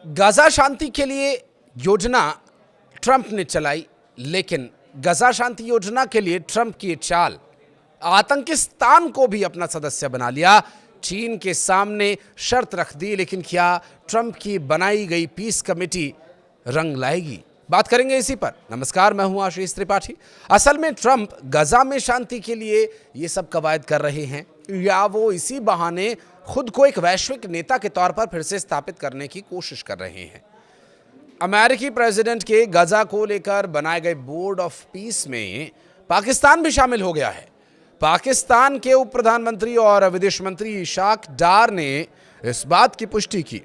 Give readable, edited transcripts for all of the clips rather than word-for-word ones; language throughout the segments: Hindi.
गाजा शांति के लिए योजना ट्रंप ने चलाई, लेकिन गाजा शांति योजना के लिए ट्रंप की चाल आतंकिस्तान को भी अपना सदस्य बना लिया। चीन के सामने शर्त रख दी, लेकिन क्या ट्रंप की बनाई गई पीस कमेटी रंग लाएगी? बात करेंगे इसी पर। नमस्कार, मैं हूं आशीष त्रिपाठी। असल में ट्रंप गाजा में शांति के लिए ये सब कवायद कर रहे हैं, या वो इसी बहाने खुद को एक वैश्विक नेता के तौर पर फिर से स्थापित करने की कोशिश कर रहे हैं? अमेरिकी प्रेसिडेंट के गाजा को लेकर बनाए गए बोर्ड ऑफ पीस में पाकिस्तान भी शामिल हो गया है। पाकिस्तान के उप प्रधानमंत्री और विदेश मंत्री इशाक डार ने इस बात की पुष्टि की,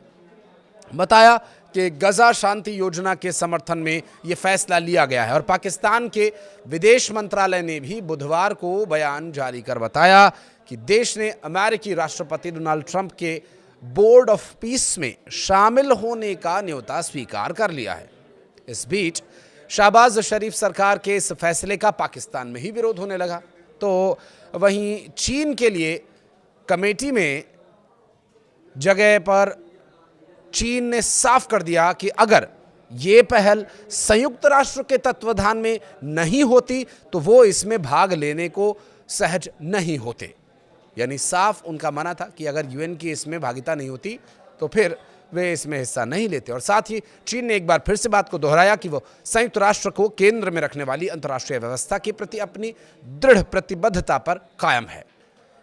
बताया कि गाजा शांति योजना के समर्थन में यह फैसला लिया गया है। और पाकिस्तान के विदेश मंत्रालय ने भी बुधवार को बयान जारी कर बताया कि देश ने अमेरिकी राष्ट्रपति डोनाल्ड ट्रंप के बोर्ड ऑफ पीस में शामिल होने का न्योता स्वीकार कर लिया है। इस बीच शहबाज शरीफ सरकार के इस फैसले का पाकिस्तान में ही विरोध होने लगा, तो वहीं चीन के लिए कमेटी में जगह पर चीन ने साफ कर दिया कि अगर ये पहल संयुक्त राष्ट्र के तत्वाधान में नहीं होती तो वो इसमें भाग लेने को सहज नहीं होते। यानी साफ उनका मानना था कि अगर यूएन की इसमें भागीदारी नहीं होती तो फिर वे इसमें हिस्सा नहीं लेते। और साथ ही चीन ने एक बार फिर से बात को दोहराया कि वो संयुक्त राष्ट्र को केंद्र में रखने वाली अंतर्राष्ट्रीय व्यवस्था के प्रति अपनी दृढ़ प्रतिबद्धता पर कायम है।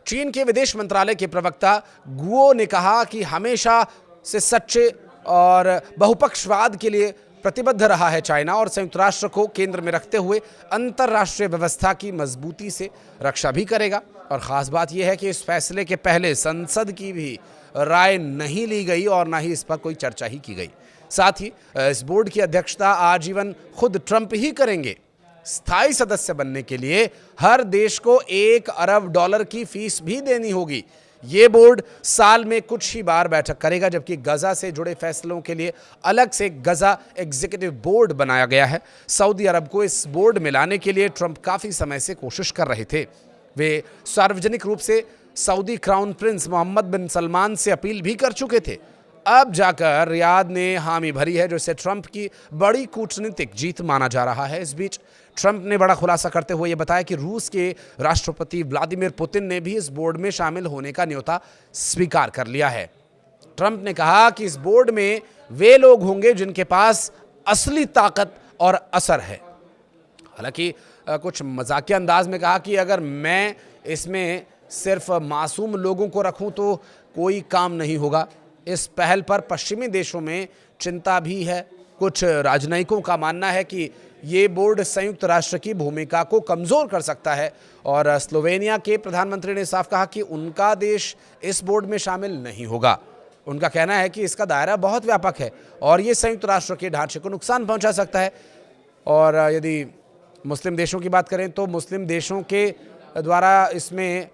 चीन के विदेश मंत्रालय के प्रवक्ता गुओ ने कहा कि हमेशा से सच्चे और बहुपक्षवाद के लिए प्रतिबद्ध रहा है चाइना, और संयुक्त राष्ट्र को केंद्र में रखते हुए अंतर्राष्ट्रीय व्यवस्था की मजबूती से रक्षा भी करेगा। और ख़ास बात यह है कि इस फैसले के पहले संसद की भी राय नहीं ली गई और ना ही इस पर कोई चर्चा ही की गई। साथ ही इस बोर्ड की अध्यक्षता आजीवन खुद ट्रंप ही करेंगे। स्थायी सदस्य बनने के लिए हर देश को $1 अरब की फीस भी देनी होगी। ये बोर्ड साल में कुछ ही बार बैठक करेगा, जबकि गाजा से जुड़े फैसलों के लिए अलग से गाजा एग्जीक्यूटिव बोर्ड बनाया गया है। सऊदी अरब को इस बोर्ड में लाने के लिए ट्रंप काफ़ी समय से कोशिश कर रहे थे। वे सार्वजनिक रूप से सऊदी क्राउन प्रिंस मोहम्मद बिन सलमान से अपील भी कर चुके थे। अब जाकर रियाद ने हामी भरी है, जो इसे ट्रंप की बड़ी कूटनीतिक जीत माना जा रहा है। इस बीच ट्रंप ने बड़ा खुलासा करते हुए यह बताया कि रूस के राष्ट्रपति व्लादिमीर पुतिन ने भी इस बोर्ड में शामिल होने का न्योता स्वीकार कर लिया है। ट्रंप ने कहा कि इस बोर्ड में वे लोग होंगे जिनके पास असली ताकत और असर है। हालांकि कुछ मजाकिया अंदाज में कहा कि अगर मैं इसमें सिर्फ मासूम लोगों को रखूं तो कोई काम नहीं होगा। इस पहल पर पश्चिमी देशों में चिंता भी है। कुछ राजनयिकों का मानना है कि ये बोर्ड संयुक्त राष्ट्र की भूमिका को कमज़ोर कर सकता है। और स्लोवेनिया के प्रधानमंत्री ने साफ कहा कि उनका देश इस बोर्ड में शामिल नहीं होगा। उनका कहना है कि इसका दायरा बहुत व्यापक है और ये संयुक्त राष्ट्र के ढांचे को नुकसान पहुंचा सकता है। और यदि मुस्लिम देशों की बात करें तो मुस्लिम देशों के द्वारा इसमें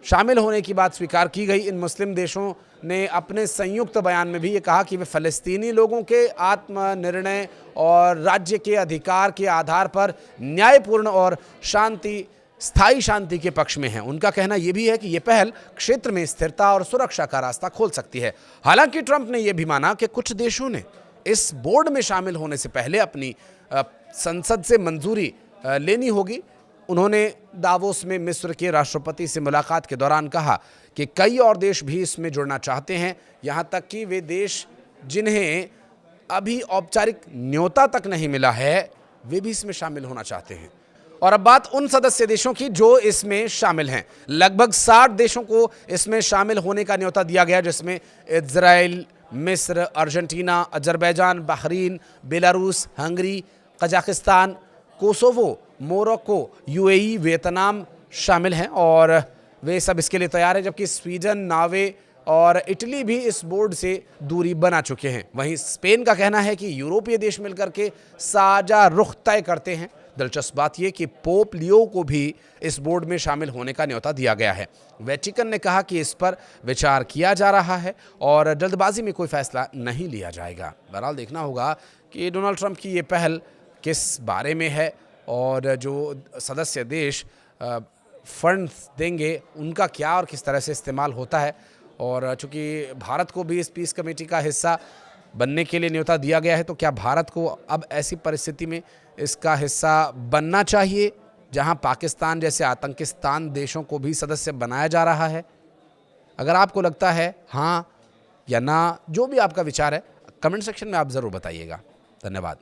शामिल होने की बात स्वीकार की गई। इन मुस्लिम देशों ने अपने संयुक्त बयान में भी ये कहा कि वे फ़लस्तीनी लोगों के आत्मनिर्णय और राज्य के अधिकार के आधार पर न्यायपूर्ण और स्थायी शांति के पक्ष में हैं। उनका कहना यह भी है कि ये पहल क्षेत्र में स्थिरता और सुरक्षा का रास्ता खोल सकती है। हालांकि ट्रंप ने यह भी माना कि कुछ देशों ने इस बोर्ड में शामिल होने से पहले अपनी संसद से मंजूरी लेनी होगी। उन्होंने दावोस में मिस्र के राष्ट्रपति से मुलाकात के दौरान कहा कि कई और देश भी इसमें जुड़ना चाहते हैं, यहाँ तक कि वे देश जिन्हें अभी औपचारिक न्योता तक नहीं मिला है वे भी इसमें शामिल होना चाहते हैं। और अब बात उन सदस्य देशों की जो इसमें शामिल हैं। लगभग 60 देशों को इसमें शामिल होने का न्योता दिया गया, जिसमें इजराइल, मिस्र, Argentina, Azerbaijan, Bahrain, Belarus, Hungary, Kazakhstan, Kosovo, Morocco, UAE, Vietnam शामिल हैं और वे सब इसके लिए तैयार हैं। जबकि स्वीडन, नॉर्वे और इटली भी इस बोर्ड से दूरी बना चुके हैं। वहीं स्पेन का कहना है कि यूरोपीय देश मिलकर के साझा रुख तय करते हैं। दिलचस्प बात यह कि पोप लियो को भी इस बोर्ड में शामिल होने का न्योता दिया गया है। वेटिकन ने कहा कि इस पर विचार किया जा रहा है और जल्दबाजी में कोई फैसला नहीं लिया जाएगा। बहरहाल देखना होगा कि डोनाल्ड ट्रंप की ये पहल किस बारे में है और जो सदस्य देश फंड्स देंगे उनका क्या और किस तरह से इस्तेमाल होता है। और चूँकि भारत को भी इस पीस कमेटी का हिस्सा बनने के लिए न्योता दिया गया है, तो क्या भारत को अब ऐसी परिस्थिति में इसका हिस्सा बनना चाहिए जहां पाकिस्तान जैसे आतंकिस्तान देशों को भी सदस्य बनाया जा रहा है? अगर आपको लगता है हाँ या ना, जो भी आपका विचार है, कमेंट सेक्शन में आप ज़रूर बताइएगा। धन्यवाद।